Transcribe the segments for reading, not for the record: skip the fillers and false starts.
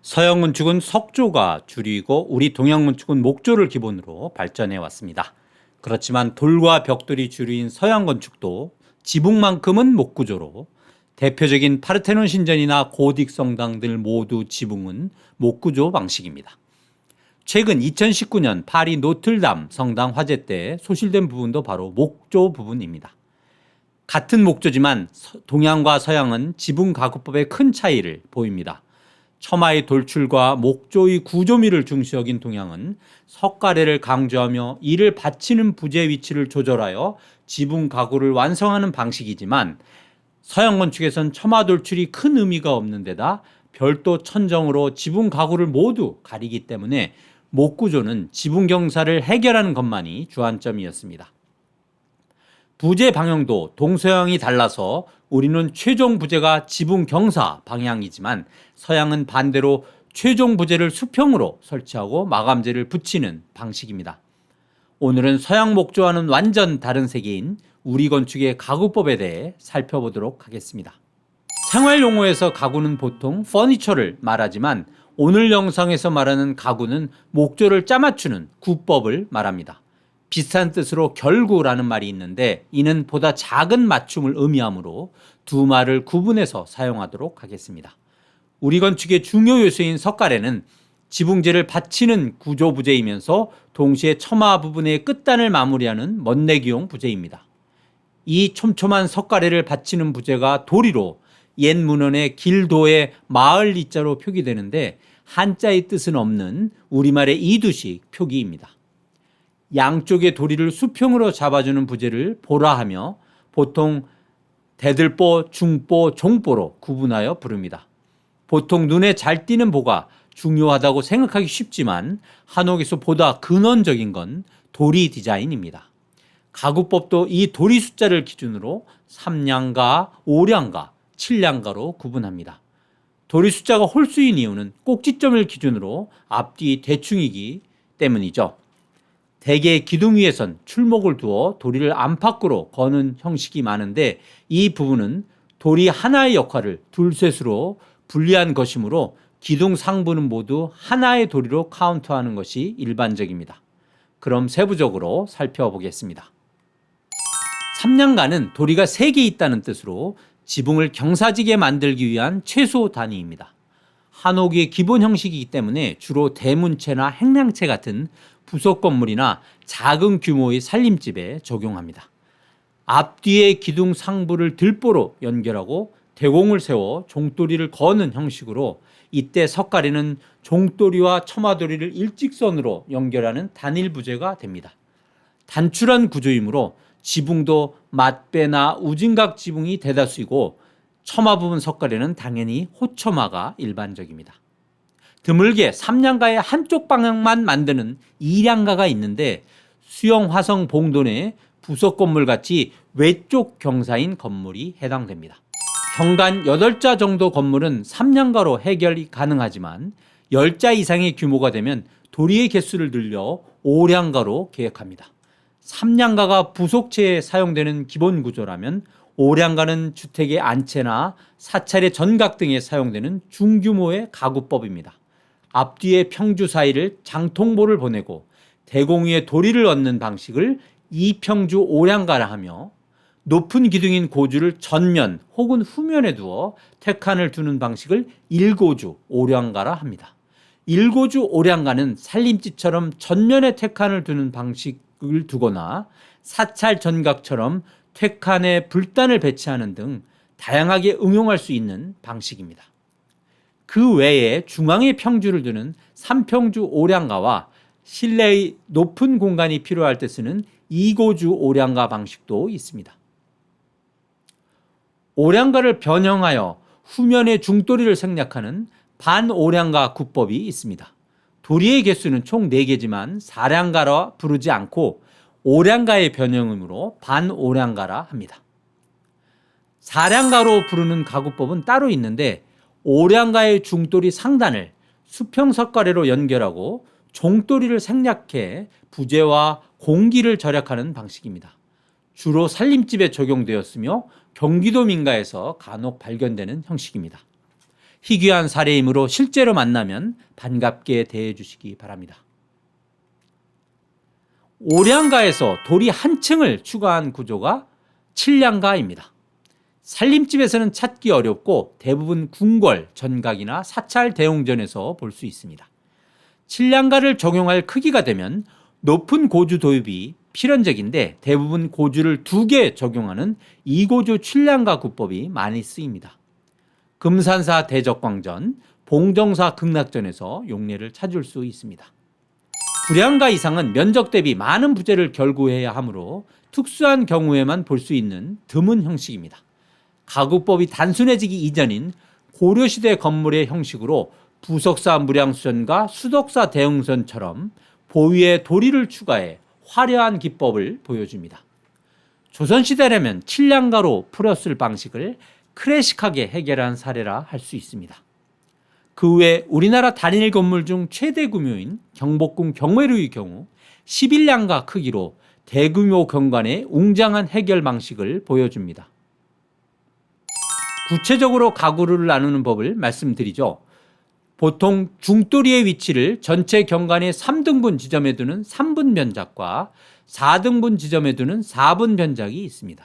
서양 건축은 석조가 주류이고 우리 동양 건축은 목조를 기본으로 발전해 왔습니다. 그렇지만 돌과 벽돌이 주류인 서양 건축도 지붕만큼은 목구조로 대표적인 파르테논 신전이나 고딕 성당 들 모두 지붕은 목구조 방식입니다. 최근 2019년 파리 노틀담 성당 화재 때 소실된 부분도 바로 목조 부분입니다. 같은 목조지만 동양과 서양은 지붕 가구법에 큰 차이를 보입니다. 처마의 돌출과 목조의 구조미를 중시 여긴 동양은 석가래를 강조하며 이를 받치는 부재 위치를 조절하여 지붕 가구를 완성하는 방식이지만 서양 건축에선 처마 돌출이 큰 의미가 없는 데다 별도 천정으로 지붕 가구를 모두 가리기 때문에 목구조는 지붕 경사를 해결하는 것만이 주안점이었습니다. 부재 방향도 동서양이 달라서 우리는 최종 부재가 지붕 경사 방향이지만 서양은 반대로 최종 부재를 수평으로 설치하고 마감재를 붙이는 방식입니다. 오늘은 서양 목조와는 완전 다른 세계인 우리 건축의 가구법에 대해 살펴보도록 하겠습니다. 생활 용어에서 가구는 보통 퍼니처를 말하지만 오늘 영상에서 말하는 가구는 목조를 짜맞추는 구법을 말합니다. 비슷한 뜻으로 결구라는 말이 있는데 이는 보다 작은 맞춤을 의미하므로 두 말을 구분해서 사용하도록 하겠습니다. 우리 건축의 중요 요소인 석가래는 지붕재를 받치는 구조 부재이면서 동시에 처마 부분의 끝단을 마무리하는 먼내기용 부재입니다. 이 촘촘한 석가래를 받치는 부재가 도리로 옛 문헌의 길도의 마을 이자로 표기되는데 한자의 뜻은 없는 우리말의 이두식 표기입니다. 양쪽의 도리를 수평으로 잡아주는 부재를 보라 하며 보통 대들보, 중보, 종보로 구분하여 부릅니다. 보통 눈에 잘 띄는 보가 중요하다고 생각하기 쉽지만 한옥에서 보다 근원적인 건 도리 디자인입니다. 가구법도 이 도리 숫자를 기준으로 3량가, 5량가, 7량가로 구분합니다. 도리 숫자가 홀수인 이유는 꼭지점을 기준으로 앞뒤 대충이기 때문이죠. 대개 기둥 위에선 출목을 두어 도리를 안팎으로 거는 형식이 많은데 이 부분은 도리 하나의 역할을 둘셋으로 분리한 것이므로 기둥 상부는 모두 하나의 도리로 카운트하는 것이 일반적입니다. 그럼 세부적으로 살펴보겠습니다. 삼량가는 도리가 3개 있다는 뜻으로 지붕을 경사지게 만들기 위한 최소 단위입니다. 한옥의 기본 형식이기 때문에 주로 대문체나 행랑체 같은 부속 건물이나 작은 규모의 살림집에 적용합니다. 앞뒤의 기둥 상부를 들보로 연결하고 대공을 세워 종도리를 거는 형식으로 이때 석가래는 종도리와 처마도리를 일직선으로 연결하는 단일 부재가 됩니다. 단출한 구조이므로 지붕도 맞배나 우진각 지붕이 대다수이고 처마 부분 석가래는 당연히 호처마가 일반적입니다. 드물게 3량가의 한쪽 방향만 만드는 2량가가 있는데 수영 화성 봉돈의 부속 건물같이 외쪽 경사인 건물이 해당됩니다. 현관 8자 정도 건물은 3량가로 해결이 가능하지만 10자 이상의 규모가 되면 도리의 개수를 늘려 5량가로 계획합니다. 3량가가 부속체에 사용되는 기본 구조라면 5량가는 주택의 안채나 사찰의 전각 등에 사용되는 중규모의 가구법입니다. 앞뒤의 평주 사이를 장통보를 보내고 대공 위에 도리를 얹는 방식을 이평주 5량가라 하며 높은 기둥인 고주를 전면 혹은 후면에 두어 택칸을 두는 방식을 일고주 5량가라 합니다. 일고주 5량가는 살림집처럼 전면에 택칸을 두는 방식을 두거나 사찰 전각처럼 퇴칸에 불단을 배치하는 등 다양하게 응용할 수 있는 방식입니다. 그 외에 중앙에 평주를 두는 3평주 5량가와 실내의 높은 공간이 필요할 때 쓰는 2고주 5량가 방식도 있습니다. 5량가를 변형하여 후면에 중도리를 생략하는 반 5량가 구법이 있습니다. 도리의 개수는 총 4개지만 4량가라 부르지 않고 5량가의 변형이므로 반 5량가라 합니다. 4량가로 부르는 가구법은 따로 있는데 5량가의 중도리 상단을 수평 석가래로 연결하고 종도리를 생략해 부재와 공기를 절약하는 방식입니다. 주로 살림집에 적용되었으며 경기도 민가에서 간혹 발견되는 형식입니다. 희귀한 사례이므로 실제로 만나면 반갑게 대해 주시기 바랍니다. 오량가에서 돌이 한 층을 추가한 구조가 칠량가입니다. 살림집에서는 찾기 어렵고 대부분 궁궐, 전각이나 사찰 대웅전에서 볼 수 있습니다. 칠량가를 적용할 크기가 되면 높은 고주 도입이 필연적인데 대부분 고주를 2개 적용하는 이고주 칠량가 구법이 많이 쓰입니다. 금산사 대적광전, 봉정사 극락전에서 용례를 찾을 수 있습니다. 불량가 이상은 면적 대비 많은 부재를 결구해야 하므로 특수한 경우에만 볼 수 있는 드문 형식입니다. 가구법이 단순해지기 이전인 고려시대 건물의 형식으로 부석사 무량수전과 수덕사 대웅전처럼 보위에 도리를 추가해 화려한 기법을 보여줍니다. 조선시대라면 칠량가로 풀었을 방식을 클래식하게 해결한 사례라 할 수 있습니다. 그 외 우리나라 단일 건물 중 최대 규모인 경복궁 경회루의 경우 11량가 크기로 대규모 경관의 웅장한 해결 방식을 보여줍니다. 구체적으로 가구를 나누는 법을 말씀드리죠. 보통 중도리의 위치를 전체 경관의 3등분 지점에 두는 3분 변작과 4등분 지점에 두는 4분 변작이 있습니다.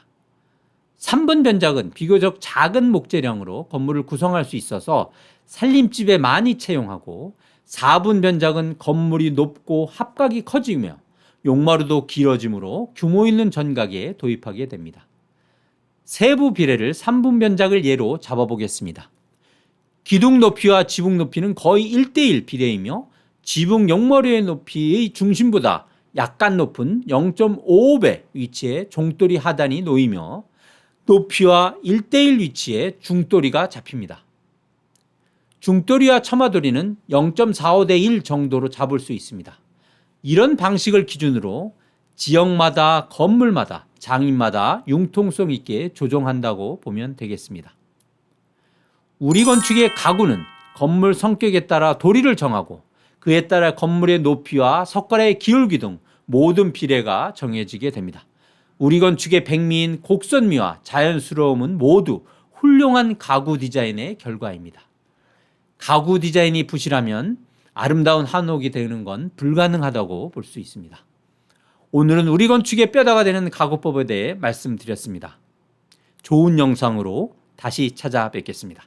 3분 변작은 비교적 작은 목재량으로 건물을 구성할 수 있어서 살림집에 많이 채용하고 4분 변작은 건물이 높고 합각이 커지며 용마루도 길어지므로 규모 있는 전각에 도입하게 됩니다. 세부 비례를 3분 변작을 예로 잡아보겠습니다. 기둥 높이와 지붕 높이는 거의 1대1 비례이며 지붕 용마루의 높이의 중심보다 약간 높은 0.55배 위치에 종돌이 하단이 놓이며 높이와 1대1 위치에 중돌이가 잡힙니다. 중돌이와 처마돌이는 0.45대 1 정도로 잡을 수 있습니다. 이런 방식을 기준으로 지역마다 건물마다 장인마다 융통성 있게 조정한다고 보면 되겠습니다. 우리 건축의 가구는 건물 성격에 따라 도리를 정하고 그에 따라 건물의 높이와 석가래의 기울기 등 모든 비례가 정해지게 됩니다. 우리 건축의 백미인 곡선미와 자연스러움은 모두 훌륭한 가구 디자인의 결과입니다. 가구 디자인이 부실하면 아름다운 한옥이 되는 건 불가능하다고 볼 수 있습니다. 오늘은 우리 건축의 뼈다가 되는 가구법에 대해 말씀드렸습니다. 좋은 영상으로 다시 찾아뵙겠습니다.